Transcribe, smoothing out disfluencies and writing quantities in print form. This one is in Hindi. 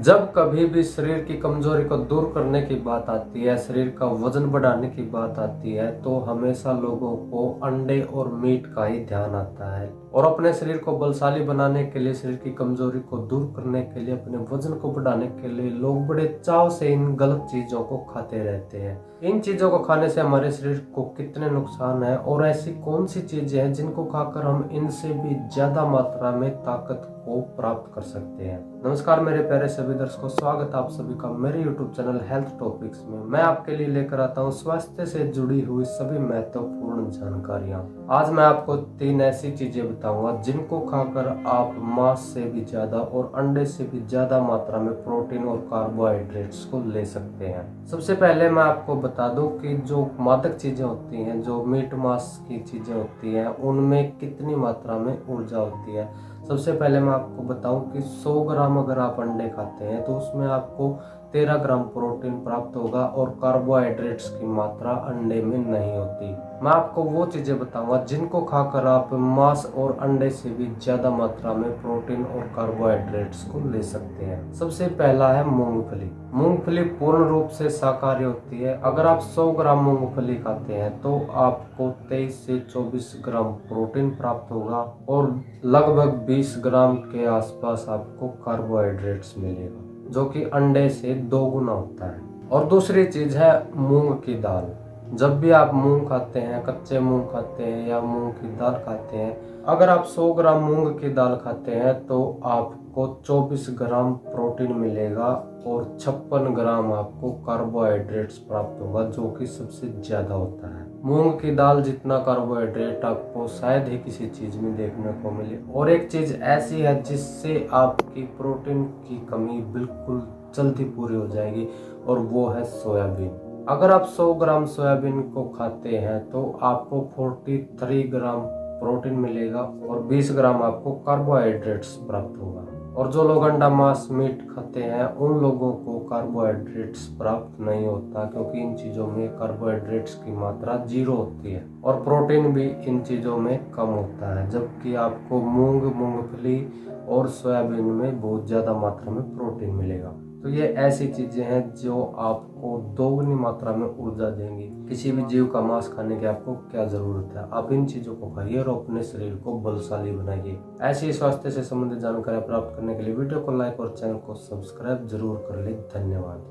जब कभी भी शरीर की कमजोरी को दूर करने की बात आती है, शरीर का वजन बढ़ाने की बात आती है, तो हमेशा लोगों को अंडे और मीट का ही ध्यान आता है। और अपने शरीर को बलशाली बनाने के लिए, शरीर की कमजोरी को दूर करने के लिए, अपने वजन को बढ़ाने के लिए लोग बड़े चाव से इन गलत चीजों को खाते रहते हैं। इन चीजों को खाने से हमारे शरीर को कितने नुकसान है और ऐसी कौन सी चीजें हैं जिनको खाकर हम इनसे भी ज्यादा मात्रा में ताकत को प्राप्त कर सकते हैं। नमस्कार मेरे प्यारे सभी दर्शकों, स्वागत आप सभी का मेरे YouTube चैनल हेल्थ टॉपिक्स में। मैं आपके लिए लेकर आता हूँ स्वास्थ्य से जुड़ी हुई सभी महत्वपूर्ण जानकारियाँ। आज मैं आपको 3 ऐसी चीजें बताऊंगा जिनको खाकर आप मांस से भी ज्यादा और अंडे से भी ज्यादा मात्रा में प्रोटीन और कार्बोहाइड्रेट्स को ले सकते हैं। सबसे पहले मैं आपको बता दूं कि जो मादक चीजें होती हैं, जो मीट मांस की चीजें होती हैं, उनमें कितनी मात्रा में ऊर्जा होती है। सबसे पहले मैं आपको बताऊं कि 100 ग्राम अगर आप अंडे खाते हैं तो उसमें आपको 13 ग्राम प्रोटीन प्राप्त होगा और कार्बोहाइड्रेट्स की मात्रा अंडे में नहीं होती। मैं आपको वो चीजें बताऊंगा जिनको खाकर आप मांस और अंडे से भी ज्यादा मात्रा में प्रोटीन और कार्बोहाइड्रेट्स को ले सकते हैं। सबसे पहला है मूंगफली। मूंगफली पूर्ण रूप से शाकाहारी होती है। अगर आप 100 ग्राम मूंगफली खाते हैं तो आपको 23 से 24 ग्राम प्रोटीन प्राप्त होगा और लगभग 20 ग्राम के आसपास आपको कार्बोहाइड्रेट्स मिलेगा, जो कि अंडे से 2 गुना होता है। और दूसरी चीज है मूंग की दाल। जब भी आप मूंग खाते हैं, कच्चे मूंग खाते हैं या मूंग की दाल खाते हैं, अगर आप 100 ग्राम मूंग की दाल खाते हैं तो आपको 24 ग्राम प्रोटीन मिलेगा और 56 ग्राम आपको कार्बोहाइड्रेट्स प्राप्त होगा, जो कि सबसे ज्यादा होता है। मूंग की दाल जितना कार्बोहाइड्रेट आपको शायद ही किसी चीज में देखने को मिले। और एक चीज ऐसी है जिससे आपकी प्रोटीन की कमी बिल्कुल जल्दी पूरी हो जाएगी, और वो है सोयाबीन। अगर आप 100 ग्राम सोयाबीन को खाते हैं तो आपको 43 ग्राम प्रोटीन मिलेगा और 20 ग्राम आपको कार्बोहाइड्रेट्स प्राप्त होगा। और जो लोग अंडा मांस मीट खाते हैं उन लोगों को कार्बोहाइड्रेट्स प्राप्त नहीं होता, क्योंकि इन चीज़ों में कार्बोहाइड्रेट्स की मात्रा 0 होती है और प्रोटीन भी इन चीज़ों में कम होता है। जबकि आपको मूंगफली और सोयाबीन में बहुत ज़्यादा मात्रा में प्रोटीन मिलेगा। तो ये ऐसी चीज़ें हैं जो आपको दोगुनी मात्रा में ऊर्जा देंगी। किसी भी जीव का मांस खाने की आपको क्या ज़रूरत है। आप इन चीज़ों को खाइए और अपने शरीर को बलशाली बनाइए। ऐसी स्वास्थ्य से संबंधित जानकारी प्राप्त करने के लिए वीडियो को लाइक और चैनल को सब्सक्राइब जरूर कर ले। धन्यवाद।